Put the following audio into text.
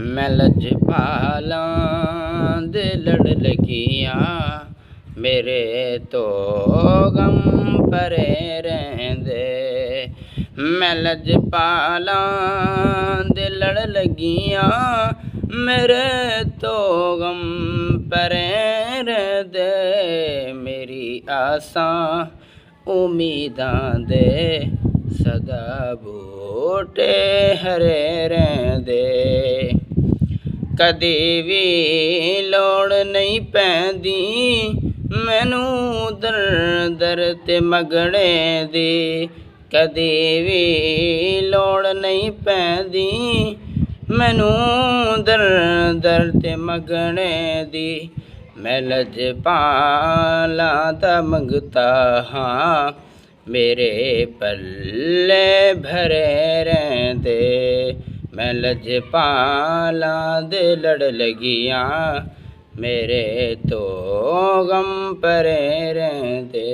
मैं लजपालां दे लड़ लगियां मेरे तो गम भरे रहिंदे। मैं लजपालां दे लड़ लगियां मेरे तो गम भरे रहिंदे। मेरी आसां उम्मीदां दे सदा बूटे हरे रहिंदे। कदी भी लोड़ नहीं पैंदी मैनू दर दर ते मंगणे दी। कदी भी लोड़ नहीं पैंदी मैनू दर दर ते मंगणे दी। मैं लजपालां दा मंगता हाँ मेरे पल्ले भरे रहिंदे। मैं लजपालां दे लड़ लगियां मेरे तो गम भरे रहिंदे।